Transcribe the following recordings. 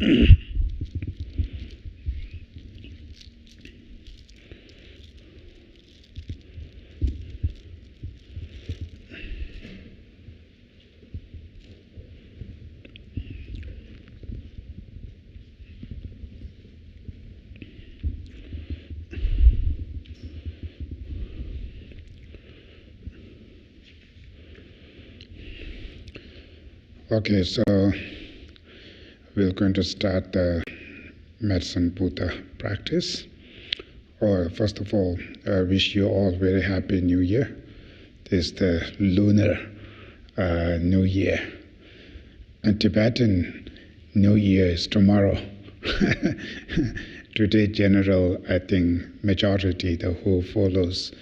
Okay, so we're going to start the medicine Buddha practice. First of all, I wish you all very happy New Year. This is the lunar New Year. And Tibetan New Year is tomorrow. Today, general, I think, majority who follows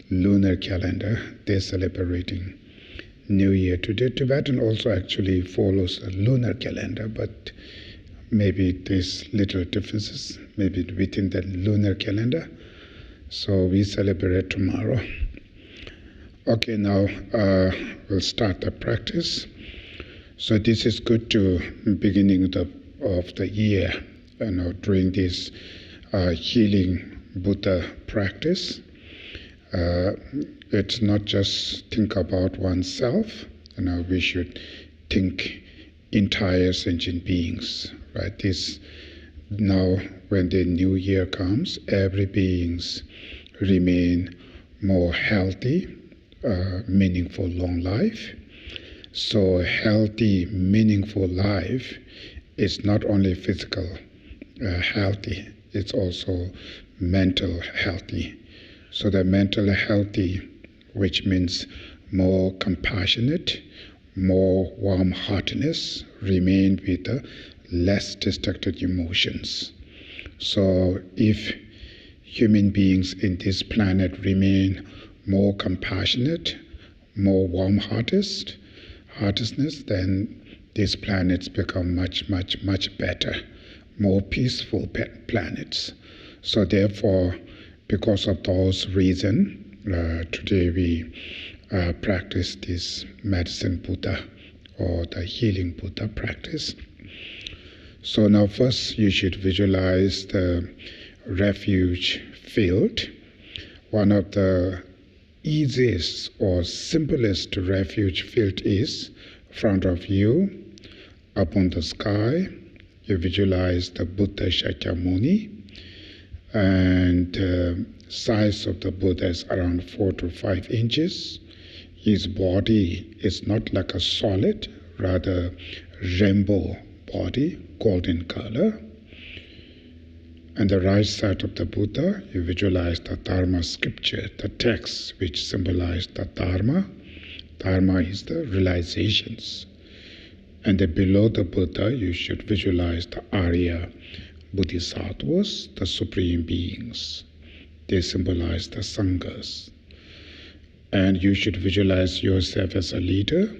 lunar calendar, they're celebrating New Year today. Tibetan also actually follows a lunar calendar, but maybe there's little differences, maybe within the lunar calendar. So we celebrate tomorrow. Okay, now we'll start the practice. So this is good to beginning of the year, during this healing Buddha practice. It's not just think about oneself. We should think entire sentient beings, right? This now, when the new year comes, every beings remain more healthy, meaningful, long life. So healthy, meaningful life is not only physical healthy, it's also mental healthy. So the mental healthy, which means more compassionate, more warm-heartedness, remain with less destructive emotions. So if human beings in this planet remain more compassionate, more warm-heartedness, then these planets become much, much, much better, more peaceful planets. So therefore, because of those reasons, today we practice this medicine Buddha or the healing Buddha practice. So now first you should visualize the refuge field. One of the easiest or simplest refuge field is in front of you, up on the sky. You visualize the Buddha Shakyamuni, and size of the Buddha is around 4 to 5 inches. His body is not like a solid, rather rainbow body, golden color. On the right side of the Buddha, you visualize the Dharma scripture, the text which symbolize the Dharma. Dharma is the realizations. And then below the Buddha, you should visualize the Arya Bodhisattvas, the supreme beings. They symbolize the Sanghas. And you should visualize yourself as a leader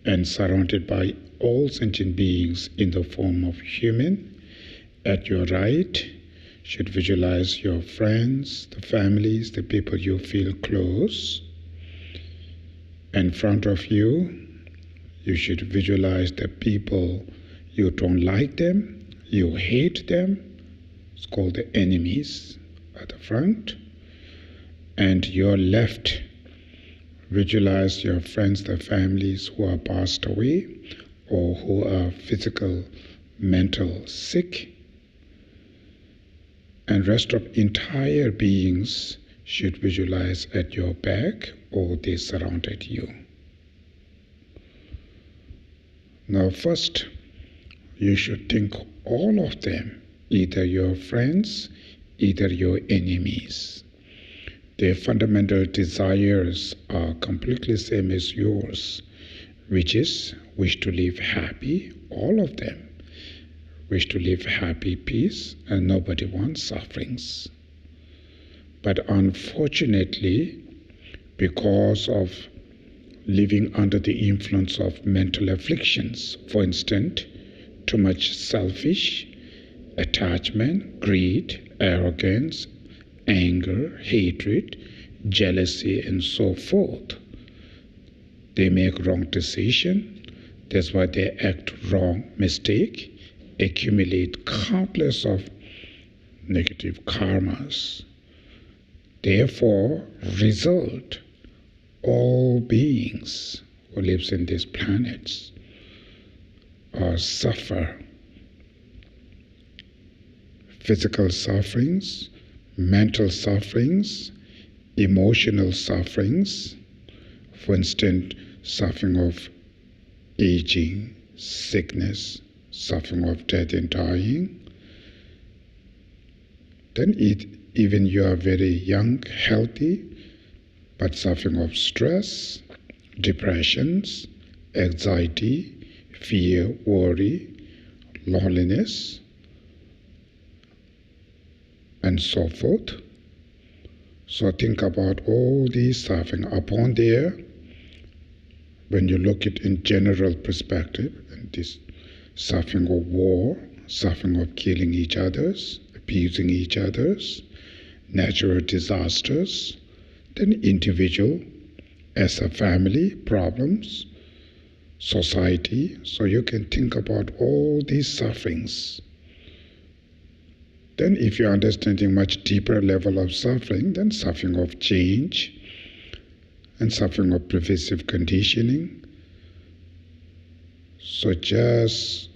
and surrounded by all sentient beings in the form of human. At your right, you should visualize your friends, the families, the people you feel close. In front of you, you should visualize the people you don't like them, you hate them. It's called the enemies at the front. And your left, visualize your friends, the families who are passed away or who are physical, mental sick. And rest of entire beings should visualize at your back or they surrounded you. Now first, you should think all of them, either your friends, either your enemies. Their fundamental desires are completely same as yours, which is wish to live happy, all of them. Wish to live happy, peace, and nobody wants sufferings. But unfortunately, because of living under the influence of mental afflictions, for instance, too much selfish, attachment, greed, arrogance, anger, hatred, jealousy, and so forth, they make wrong decision. That's why they act wrong, mistake, accumulate countless of negative karmas. Therefore, result, all beings who lives in these planets suffer physical sufferings, mental sufferings, emotional sufferings, for instance, suffering of aging, sickness, suffering of death and dying. Then even you are very young, healthy, but suffering of stress, depressions, anxiety, fear, worry, loneliness, and so forth. So think about all these suffering upon there. When you look at it in general perspective, and this suffering of war, suffering of killing each others, abusing each others, natural disasters, then individual, as a family, problems, society. So you can think about all these sufferings. Then if you're understanding much deeper level of suffering, then suffering of change and suffering of pervasive conditioning. So just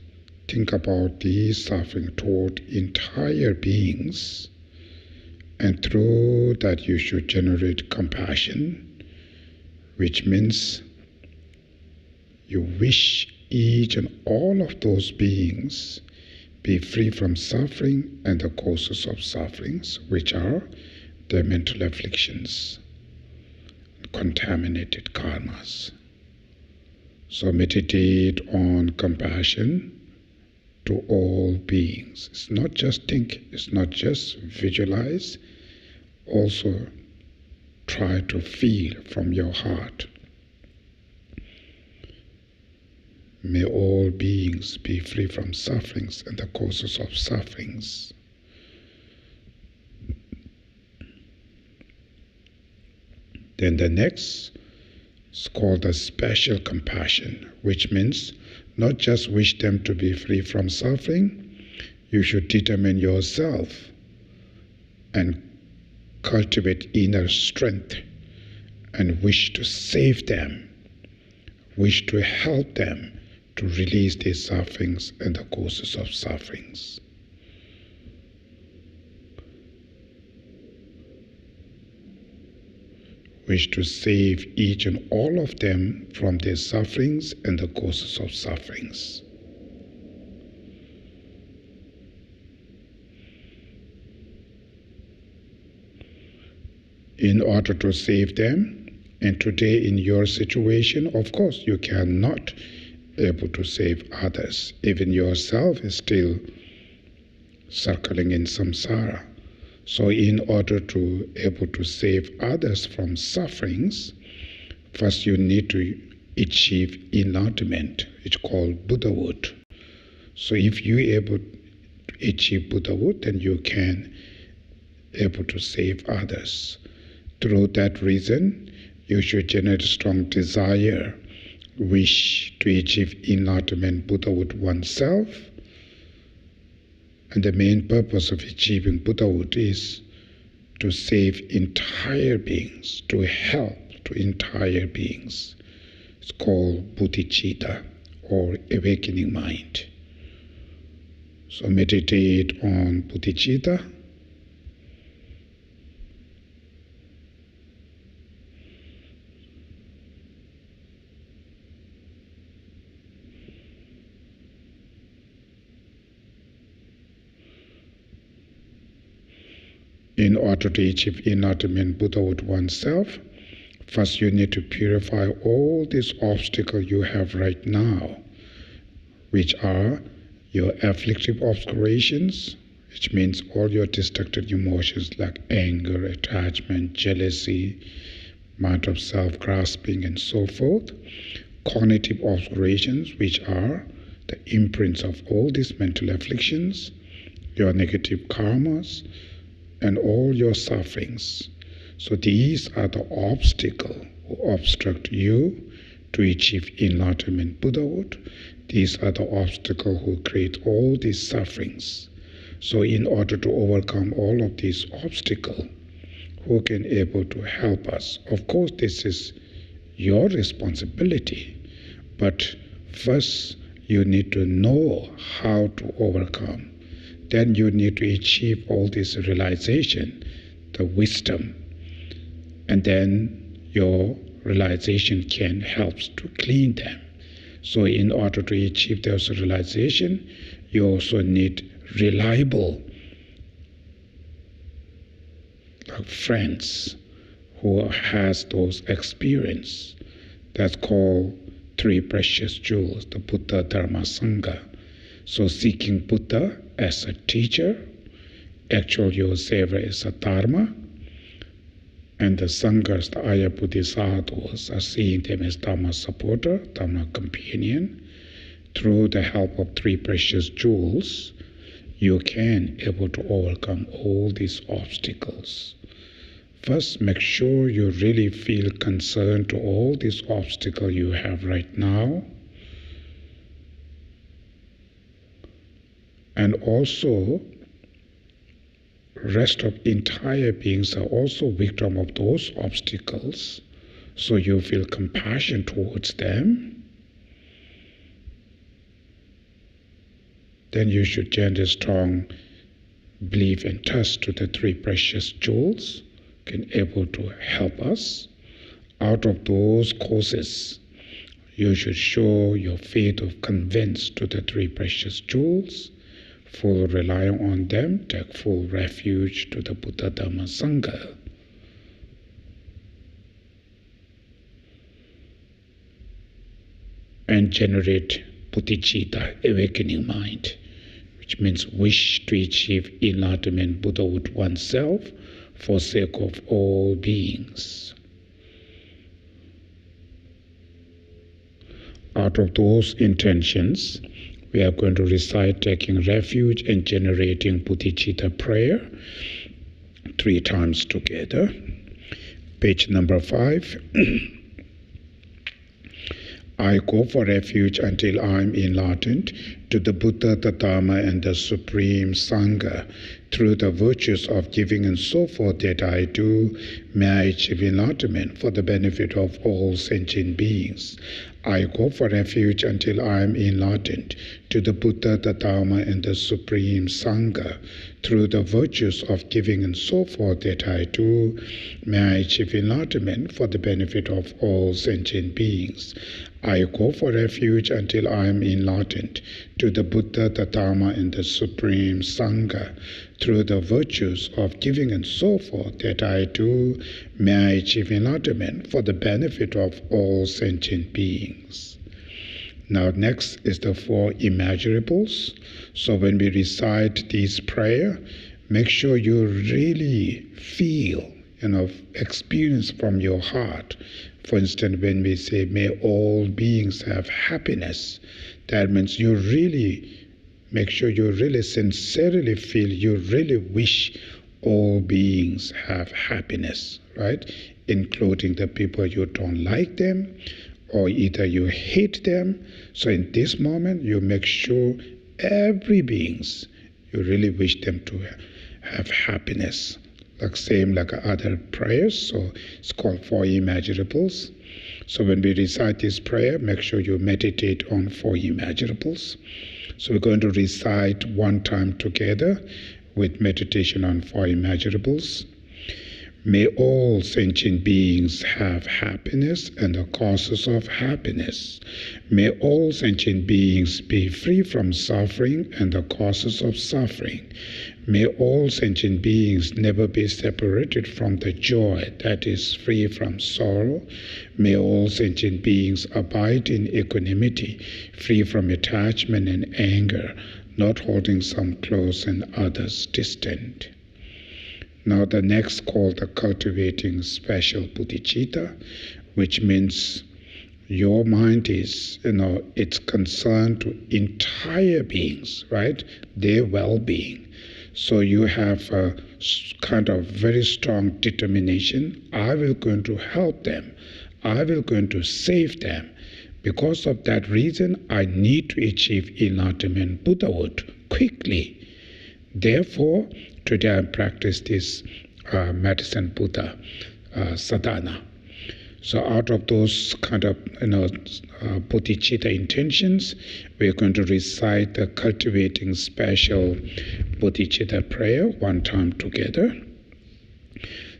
think about these suffering toward entire beings, and through that you should generate compassion, which means you wish each and all of those beings be free from suffering and the causes of sufferings, which are their mental afflictions, contaminated karmas. So meditate on compassion to all beings. It's not just think, it's not just visualize, also try to feel from your heart. May all beings be free from sufferings and the causes of sufferings. Then the next is called the special compassion, which means not just wish them to be free from suffering, you should determine yourself and cultivate inner strength and wish to save them, wish to help them to release their sufferings and the causes of sufferings. Wish to save each and all of them from their sufferings and the causes of sufferings. In order to save them, and today in your situation, of course, you cannot able to save others. Even yourself is still circling in samsara. So in order to able to save others from sufferings, first you need to achieve enlightenment. It's called Buddhahood. So if you able to achieve Buddhahood, then you can able to save others. Through that reason, you should generate strong desire, wish to achieve enlightenment, Buddhahood oneself. And the main purpose of achieving Buddhahood is to save entire beings, to help to entire beings. It's called bodhicitta, or awakening mind. So meditate on bodhicitta. In order to achieve enlightenment, Buddhahood oneself, first you need to purify all these obstacles you have right now, which are your afflictive obscurations, which means all your destructive emotions like anger, attachment, jealousy, mind of self-grasping, and so forth. Cognitive obscurations, which are the imprints of all these mental afflictions, your negative karmas, and all your sufferings. So these are the obstacles who obstruct you to achieve enlightenment Buddhahood. These are the obstacles who create all these sufferings. So in order to overcome all of these obstacles, who can able to help us? Of course, this is your responsibility, but first you need to know how to overcome. Then you need to achieve all this realization, the wisdom, and then your realization can help to clean them. So in order to achieve those realization, you also need reliable friends who has those experience. That's called three precious jewels, the Buddha, Dharma, Sangha. So seeking Buddha as a teacher, actual yourself as a Dharma, and the Sanghas, the Aya Bodhisattvas, are seeing them as Dharma supporter, Dharma companion. Through the help of three precious jewels, you can able to overcome all these obstacles. First, make sure you really feel concerned to all these obstacles you have right now. And also, rest of entire beings are also victim of those obstacles. So you feel compassion towards them. Then you should generate strong belief and trust to the three precious jewels, can able to help us. Out of those causes, you should show your faith of convince to the three precious jewels, full relying on them, take full refuge to the Buddha, Dhamma, Sangha. And generate bodhicitta, awakening mind, which means wish to achieve enlightenment Buddhahood oneself for sake of all beings. Out of those intentions, we are going to recite taking refuge and generating bodhicitta prayer 3 times together. Page number 5. I go for refuge until I am enlightened to the Buddha, the Dharma, and the Supreme Sangha. Through the virtues of giving and so forth that I do, may I achieve enlightenment for the benefit of all sentient beings. I go for refuge until I am enlightened to the Buddha, the Dharma, and the Supreme Sangha. Through the virtues of giving and so forth that I do, may I achieve enlightenment for the benefit of all sentient beings. I go for refuge until I am enlightened to the Buddha, the Dharma, and the Supreme Sangha. Through the virtues of giving and so forth that I do, may I achieve enlightenment for the benefit of all sentient beings. Now next is the 4 immeasurables. So when we recite this prayer, make sure you really feel, experience from your heart. For instance, when we say, may all beings have happiness, that means you really make sure you really sincerely feel, you really wish all beings have happiness, right? Including the people you don't like them, or either you hate them. So in this moment, you make sure every beings, you really wish them to have happiness. Same like other prayers, so it's called 4 immeasurables. So when we recite this prayer, make sure you meditate on 4 immeasurables. So we're going to recite 1 time together with meditation on 4 immeasurables. May all sentient beings have happiness and the causes of happiness. May all sentient beings be free from suffering and the causes of suffering. May all sentient beings never be separated from the joy that is free from sorrow. May all sentient beings abide in equanimity, free from attachment and anger, not holding some close and others distant. Now the next called the cultivating special bodhicitta, which means your mind is, it's concerned to entire beings, right? Their well-being. So you have a kind of very strong determination. I will going to help them. I will going to save them. Because of that reason, I need to achieve enlightenment Buddhahood quickly. Therefore, today I practice this medicine Buddha sadhana. So out of those kind of bodhicitta intentions, we're going to recite the cultivating special bodhicitta prayer one time together,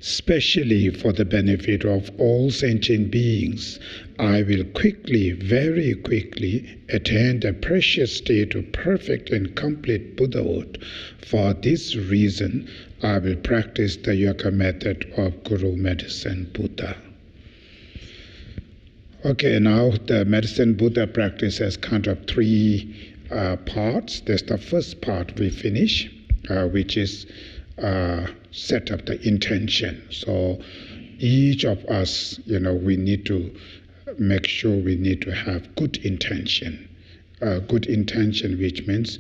especially for the benefit of all sentient beings. I will quickly, very quickly, attain the precious state of perfect and complete Buddhahood. For this reason, I will practice the yoga method of Guru Medicine Buddha. Okay, now the Medicine Buddha practice has kind of three parts. There's the first part we finish, which is set up the intention. So each of us, we need to make sure we need to have good intention. Good intention, which means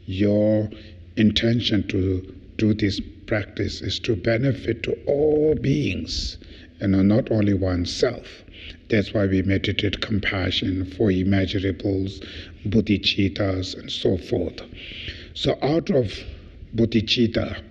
your intention to do this practice is to benefit to all beings, not only oneself. That's why we meditate compassion for immeasurables, bodhicittas, and so forth. So out of bodhicitta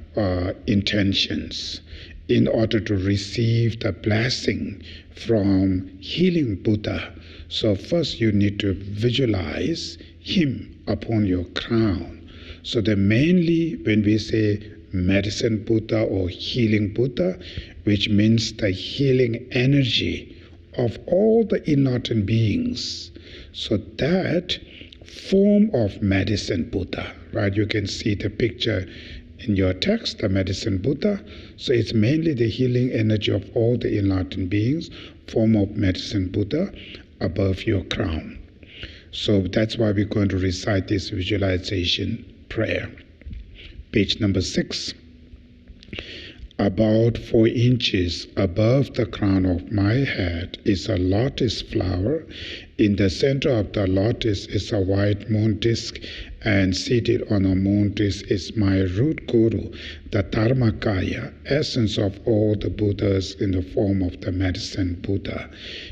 intentions, in order to receive the blessing from healing Buddha, so first you need to visualize him upon your crown. So that mainly when we say medicine Buddha or healing Buddha, which means the healing energy of all the enlightened beings. So that form of medicine Buddha, right? You can see the picture in your text, the medicine Buddha. So it's mainly the healing energy of all the enlightened beings, form of medicine Buddha above your crown. So that's why we're going to recite this visualization prayer. Page number 6. About 4 inches above the crown of my head is a lotus flower. In the center of the lotus is a white moon disk, and seated on a moon disk is my root guru, the Dharmakaya, essence of all the Buddhas in the form of the medicine Buddha.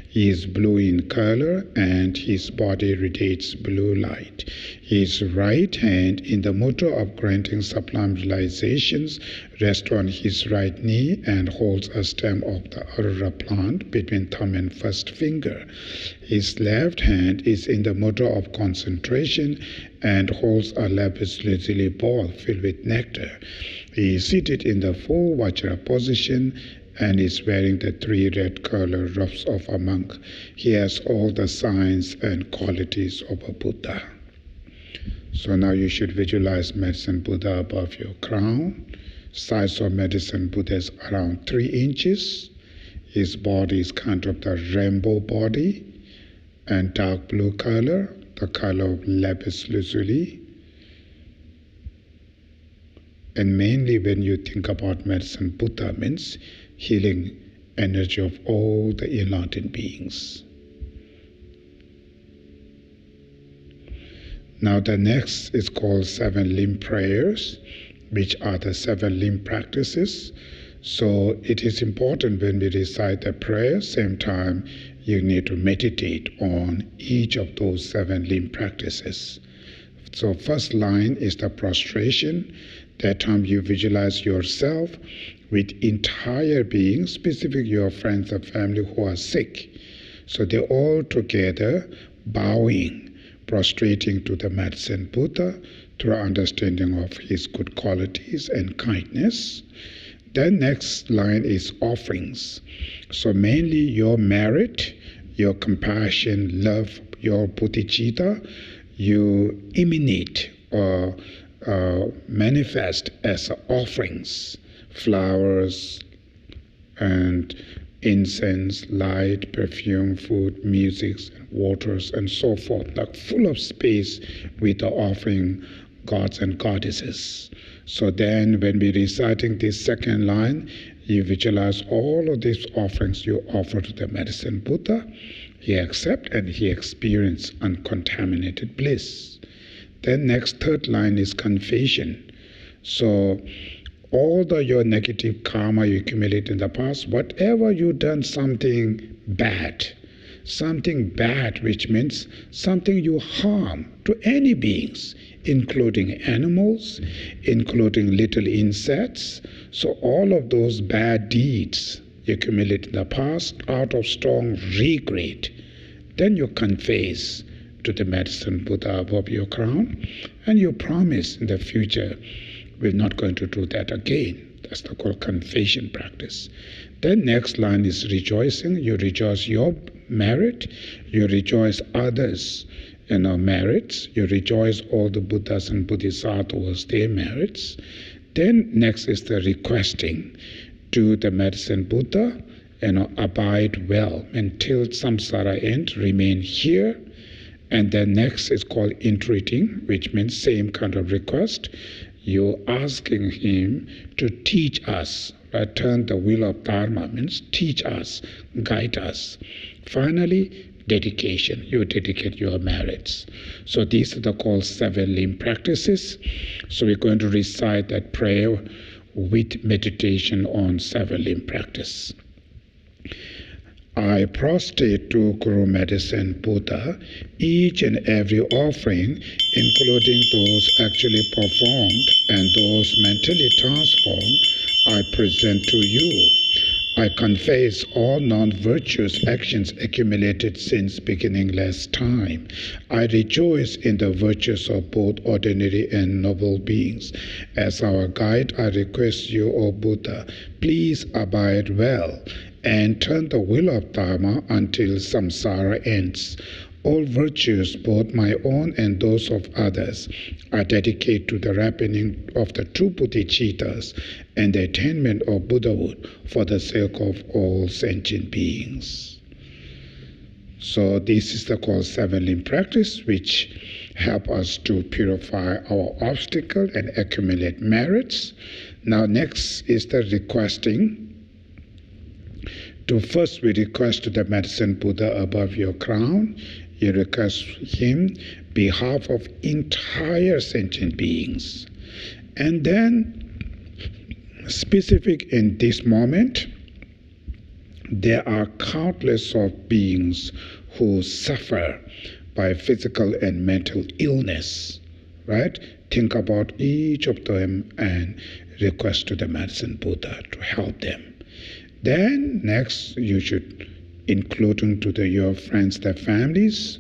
He is blue in color, and his body radiates blue light. His right hand, in the mudra of granting sublime realizations, rests on his right knee and holds a stem of the arura plant between thumb and first finger. His left hand is in the mudra of concentration and holds a lapis lazuli ball filled with nectar. He is seated in the full Vajra position and is wearing the 3 red color robes of a monk. He has all the signs and qualities of a Buddha. So now you should visualize medicine Buddha above your crown. Size of medicine Buddha is around 3 inches. His body is kind of the rainbow body and dark blue color, the color of lapis lazuli. And mainly when you think about medicine Buddha, means healing energy of all the enlightened beings. Now the next is called 7 limb prayers, which are the 7 limb practices. So it is important when we recite the prayer, same time you need to meditate on each of those 7 limb practices. So first line is the prostration. That time you visualize yourself with entire being, specifically your friends and family who are sick. So they're all together bowing, prostrating to the medicine Buddha through understanding of his good qualities and kindness. Then next line is offerings. So mainly your merit, your compassion, love, your bodhicitta, you emanate or manifest as offerings, flowers and incense, light, perfume, food, music, waters, and so forth, like full of space with the offering gods and goddesses. So then when we're reciting this second line, you visualize all of these offerings you offer to the medicine Buddha. He accepts and he experiences uncontaminated bliss. Then next third line is confession. So all your negative karma you accumulate in the past, whatever you done something bad, something bad, which means something you harm to any beings, including animals, including little insects. So all of those bad deeds you accumulate in the past out of strong regret, then you confess to the medicine Buddha above your crown, and you promise in the future we're not going to do that again. That's the called confession practice. Then next line is rejoicing. You rejoice your merit, you rejoice others merits, you rejoice all the Buddhas and Bodhisattvas, their merits. Then next is the requesting to the medicine Buddha, abide well until samsara end, remain here. And then next is called entreating, which means same kind of request. You're asking him to teach us, turn the wheel of Dharma, means teach us, guide us. Finally, dedication. You dedicate your merits. So these are the called 7 limb practices. So we're going to recite that prayer with meditation on 7 limb practice. I prostrate to Guru Medicine Buddha each and every offering, including those actually performed and those mentally transformed, I present to you. I confess all non-virtuous actions accumulated since beginningless time. I rejoice in the virtues of both ordinary and noble beings. As our guide, I request you, O Buddha, please abide well and turn the wheel of Dharma until samsara ends. All virtues, both my own and those of others, I dedicate to the ripening of the true bodhicittas and the attainment of Buddhahood for the sake of all sentient beings. So this is the called 7 limb practice, which help us to purify our obstacle and accumulate merits. Now next is the requesting. First we request to the medicine Buddha above your crown. You request him behalf of entire sentient beings. And then specific in this moment, there are countless of beings who suffer by physical and mental illness, right? Think about each of them and request to the medicine Buddha to help them. Then next you should including to your friends, their families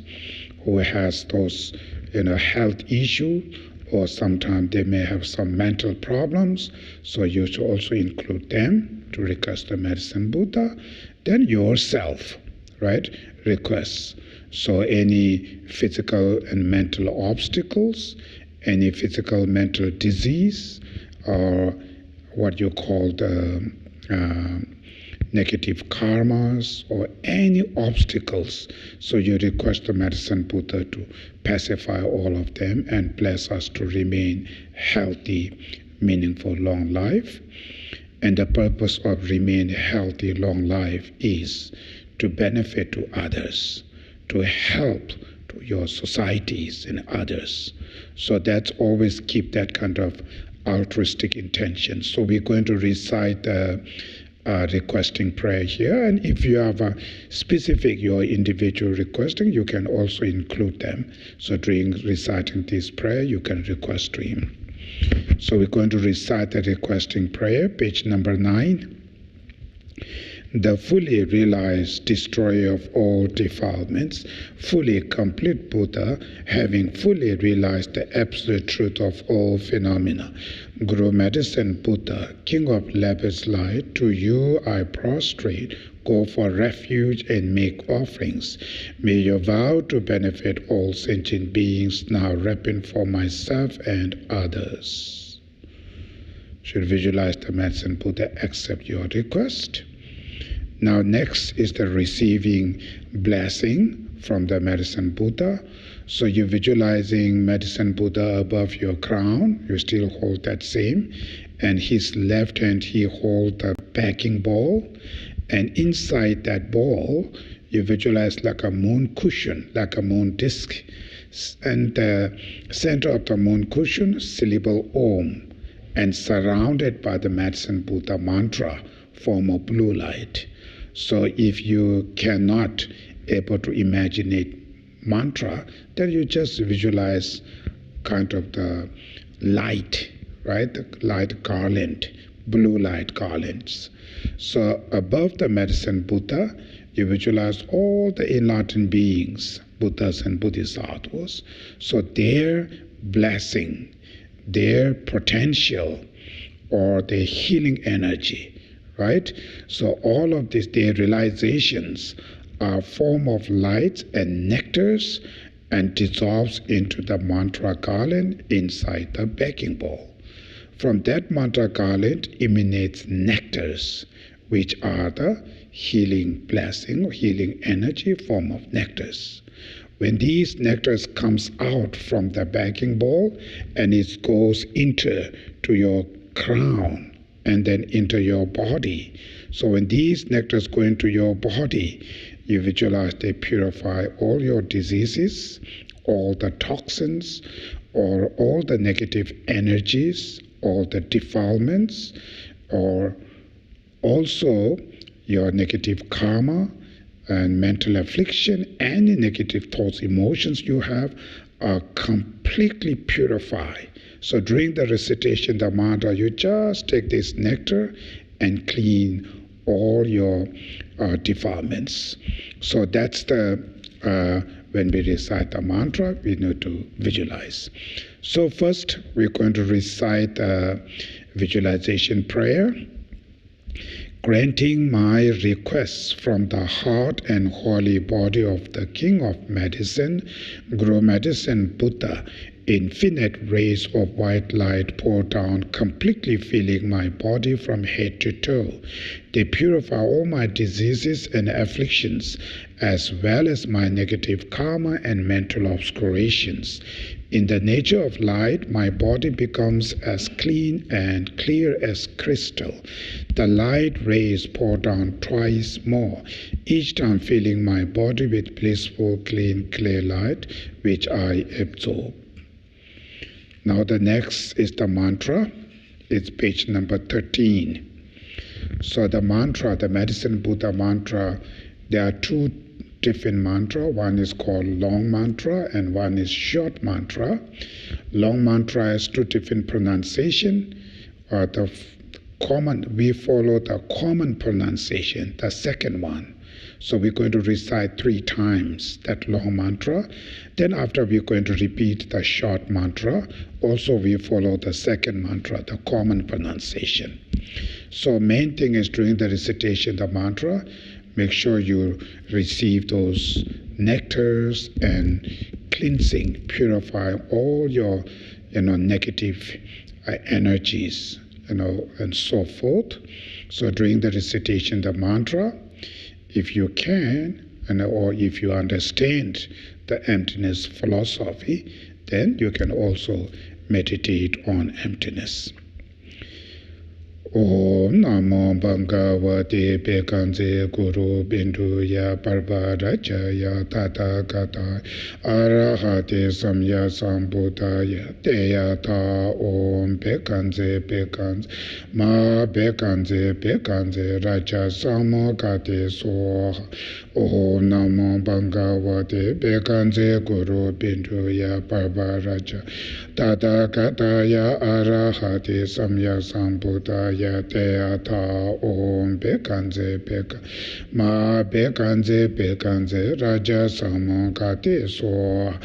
who has those health issue, or sometimes they may have some mental problems, so you should also include them to request the medicine Buddha. Then yourself, right, requests. So any physical and mental obstacles, any physical mental disease, or what you call the negative karmas or any obstacles. So you request the medicine Buddha to pacify all of them and bless us to remain healthy, meaningful, long life. And the purpose of remain healthy, long life is to benefit to others, to help to your societies and others. So that's always keep that kind of altruistic intention. So we're going to recite the requesting prayer here, and if you have a specific your individual requesting, you can also include them. So during reciting this prayer, you can request to him. So we're going to recite the requesting prayer, page number 9. The fully realized destroyer of all defilements, fully complete Buddha, having fully realized the absolute truth of all phenomena. Guru Medicine Buddha, King of Labor's Light, to you I prostrate, go for refuge and make offerings. May your vow to benefit all sentient beings now ripen for myself and others. Should visualize the Medicine Buddha accept your request. Now next is the receiving blessing from the Medicine Buddha. So you're visualizing Medicine Buddha above your crown. You still hold that same. And his left hand, he holds the backing ball. And inside that ball, you visualize like a moon cushion, like a moon disk. And the center of the moon cushion, syllable Om. And surrounded by the Medicine Buddha mantra, form of blue light. So if you cannot able to imagine mantra, then you just visualize kind of the light, right? The light garland, blue light garlands. So above the medicine Buddha, you visualize all the enlightened beings, Buddhas and Bodhisattvas. So their blessing, their potential, or their healing energy, right? So all of these, their realizations are a form of light and nectars and dissolves into the mantra garland inside the begging bowl. From that mantra garland emanates nectars, which are the healing blessing, healing energy form of nectars. When these nectars comes out from the begging bowl and it goes into your crown and then into your body. So when these nectars go into your body, you visualize they purify all your diseases, all the toxins, or all the negative energies, all the defilements, or also your negative karma and mental affliction, any negative thoughts, emotions you have are completely purified. So during the recitation, the mantra, you just take this nectar and clean all your defilements. So that's the, when we recite the mantra, we need to visualize. So first, we're going to recite a visualization prayer. Granting my requests from the heart and holy body of the King of Medicine, Guru Medicine Buddha, infinite rays of white light pour down, completely filling my body from head to toe. They purify all my diseases and afflictions, as well as my negative karma and mental obscurations. In the nature of light, my body becomes as clean and clear as crystal. The light rays pour down twice more, each time filling my body with blissful, clean, clear light, which I absorb. Now the next is the mantra. It's page number 13. So the mantra, the Medicine Buddha mantra, there are two different mantra. One is called long mantra and one is short mantra. Long mantra has two different pronunciation. We follow the common pronunciation, the second one. So we're going to recite 3 times that long mantra. Then after we're going to repeat the short mantra. Also we follow the second mantra, the common pronunciation. So main thing is during the recitation, the mantra, make sure you receive those nectars and cleansing, purify all your negative energies, and so forth. So during the recitation, the mantra, if you can, or if you understand the emptiness philosophy, then you can also meditate on emptiness. Om Namo Bhagavate Pekanze Guru Binduya Parvarachaya Tathagata Arahate Samya Sambuddhaya Teyata Om Pekanze Ma Pekanze Raja Samokate Soha. Om Namo Bhagavate Pekanze Guru Binduya Parvarachaya Tathagata Arahate Samya Sambuddhaya Teata Om Pekanze Ma Pekanze Raja Samokate Soha.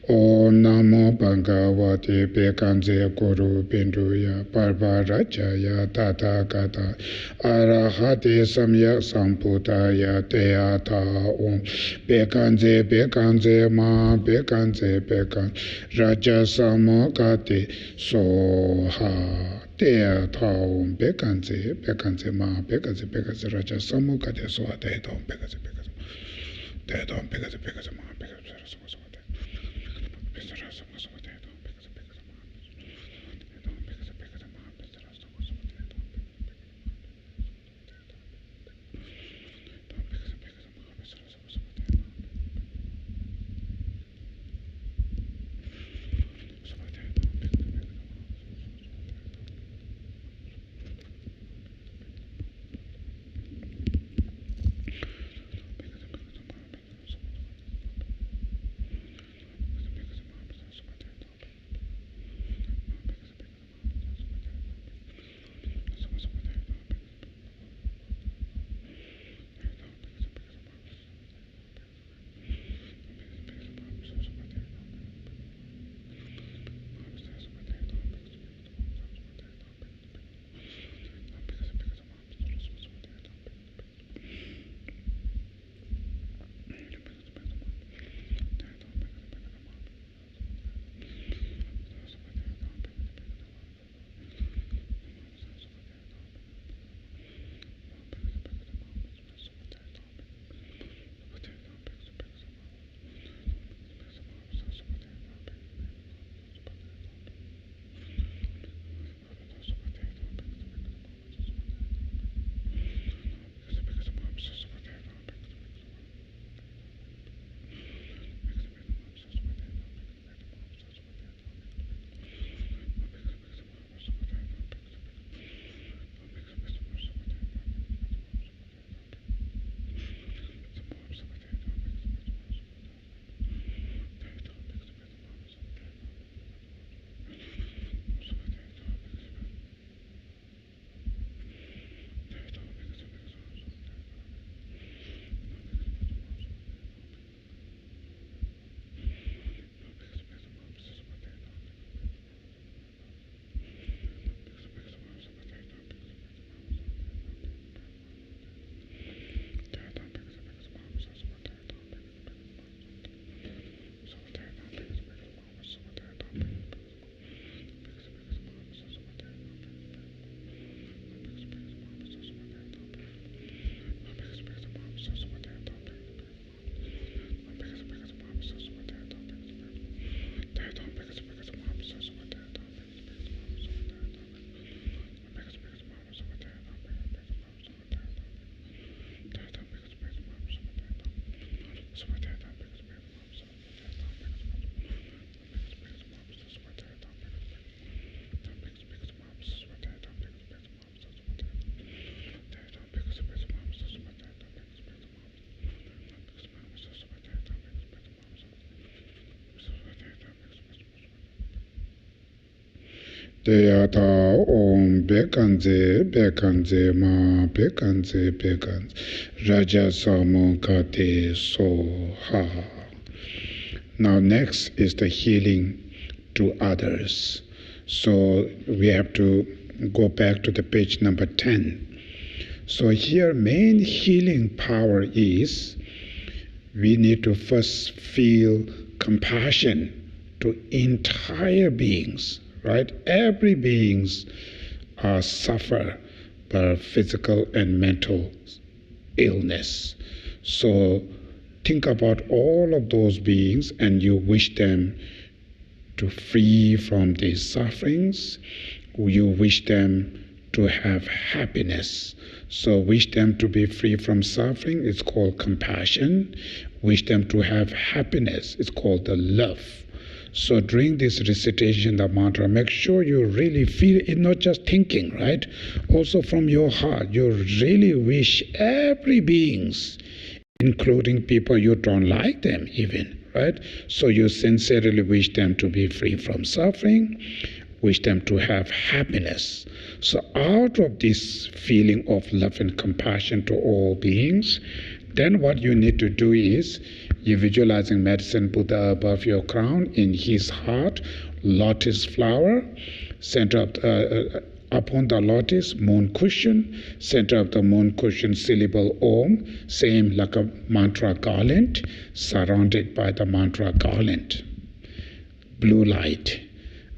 Om Namo Bhagavate Pekanze Guru Binduya Parvarachaya Tathagata Arahate Samya Sambuddhaya Teata Om Pekanze Ma Pekanze Raja Samokate Soha. Teata Om Pekanze Ma Pekanze Raja Samokate Soha. Teata Om Pekanze Ma Deyata Om Bekanze Bekanze Ma Bekanze Bekanze Raja Samukate Soha. Now next is the healing to others. So we have to go back to the page number 10. So here main healing power is we need to first feel compassion to entire beings, right? Every beings suffer by physical and mental illness. So think about all of those beings and you wish them to free from these sufferings. You wish them to have happiness. So wish them to be free from suffering, it's called compassion. Wish them to have happiness, it's called the love. So during this recitation of the mantra, make sure you really feel it, not just thinking, right? Also from your heart, you really wish every beings, including people you don't like them even, right? So you sincerely wish them to be free from suffering, wish them to have happiness. So out of this feeling of love and compassion to all beings, then what you need to do is, you're visualizing Medicine Buddha above your crown, in his heart, lotus flower, center of upon the lotus, moon cushion, center of the moon cushion, syllable Om, same like a mantra garland, surrounded by the mantra garland, blue light.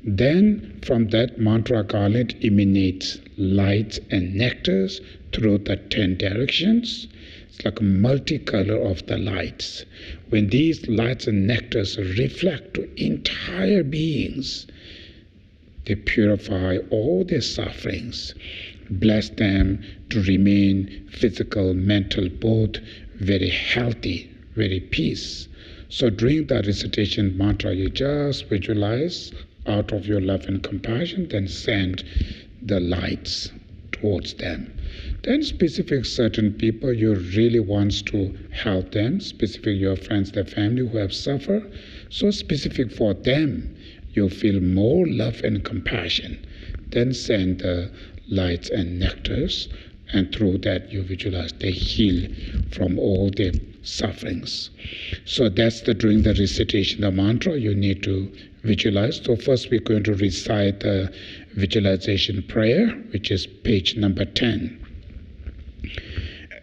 Then from that mantra garland emanates lights and nectars through the 10 directions. It's like a multicolor of the lights. When these lights and nectars reflect to entire beings, they purify all their sufferings, bless them to remain physical, mental, both very healthy, very peace. So during the recitation mantra, you just visualize out of your love and compassion, then send the lights towards them. Then specific certain people you really want to help them, specific your friends, their family who have suffered, so specific for them, you feel more love and compassion. Then send the lights and nectars, and through that you visualize they heal from all their sufferings. So that's during the recitation of the mantra you need to visualize. So first we're going to recite the visualization prayer, which is page number 10.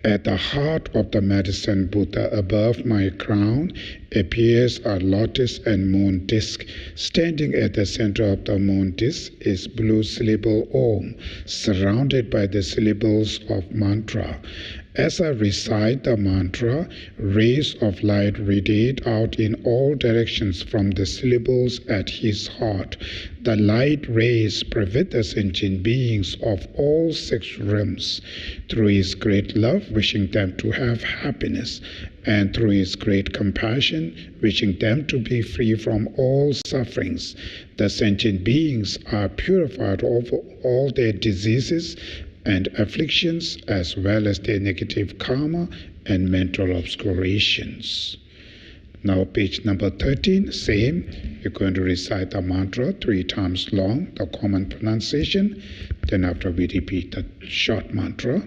At the heart of the Medicine Buddha, above my crown, appears a lotus and moon disk. Standing at the center of the moon disk is blue syllable Om, surrounded by the syllables of mantra. As I recite the mantra, rays of light radiate out in all directions from the syllables at his heart. The light rays pervade the sentient beings of all 6 realms. Through his great love, wishing them to have happiness, and through his great compassion, wishing them to be free from all sufferings, the sentient beings are purified of all their diseases and afflictions, as well as their negative karma and mental obscurations. Now page number 13, same. You're going to recite the mantra 3 times long, the common pronunciation. Then after we repeat the short mantra.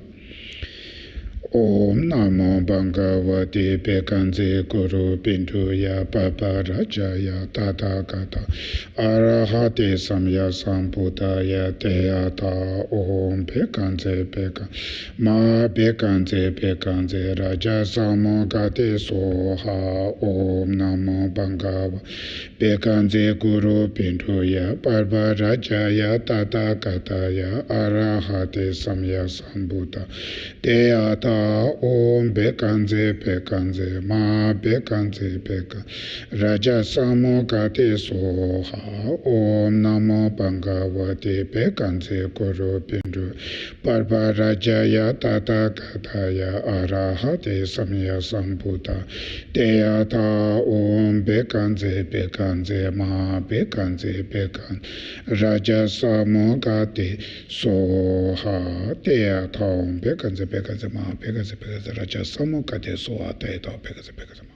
Om Namo Bhagavate Bekanze Guru Binduya Papa Rajaya Tathagata Arahate Samya Sambuddhaya Teyata Om Bekanze Beka Ma Bekanze Bekanze Raja Samogate Soha Om Namo Bhagava Bekanze Guru Binduya Papa Rajaya Tathagata Arahate Samya Sambuddha Teyata Om Bekanze Bekanze Ma Bekanze Beka Raja Samogate Soha Om Namo Bhagavate Bekanze Guru Bindu Parva Rajaya Tathagata Arahate Samya Sambuddha Teyata Om Bekanze Bekanze Ma Bekanze Bekan Raja Samogate Soha Teyata Om Bekanze Bekanze Ma Bekanze Bekanze Raja Samogate Soha Teyata Bekanze Bekanze Ma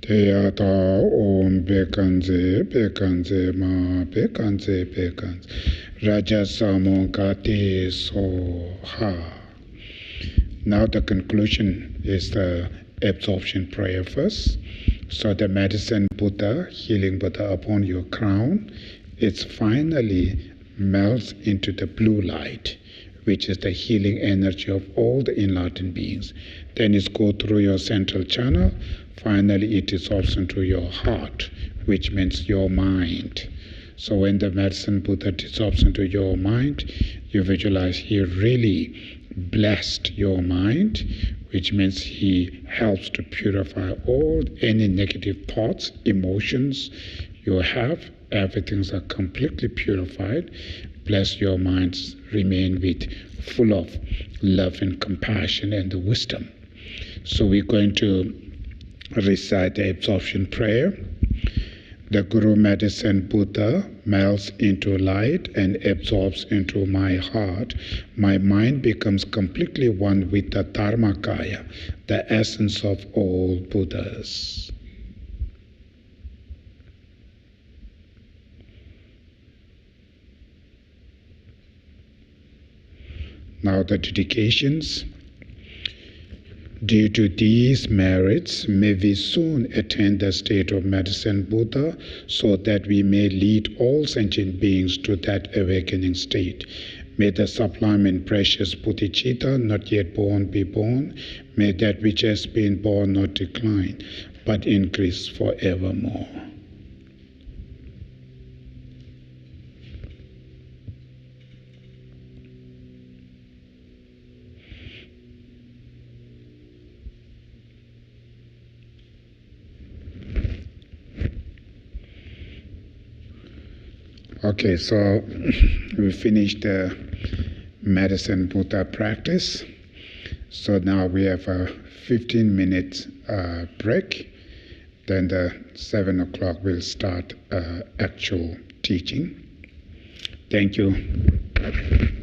Teyata om bekanze, bekanze ma, bekanze, bekanze. Rajasamongate soha. Now the conclusion is the absorption prayer first. So the medicine Buddha, healing Buddha upon your crown, it finally melts into the blue light, which is the healing energy of all the enlightened beings. Then it goes through your central channel. Finally, it dissolves into your heart, which means your mind. So when the medicine Buddha dissolves into your mind, you visualize he really blessed your mind, which means he helps to purify all any negative thoughts, emotions you have. Everything's are completely purified. Bless your minds, remain with full of love and compassion and the wisdom. So we're going to recite the absorption prayer. The Guru Medicine Buddha melts into light and absorbs into my heart. My mind becomes completely one with the Dharmakaya, the essence of all Buddhas. Now the dedications. Due to these merits, may we soon attain the state of medicine Buddha, so that we may lead all sentient beings to that awakening state. May the sublime and precious Bodhicitta not yet born be born. May that which has been born not decline, but increase forevermore. Okay, so we finished the medicine Buddha practice. So now we have a 15-minute break. Then the 7 o'clock we'll start actual teaching. Thank you.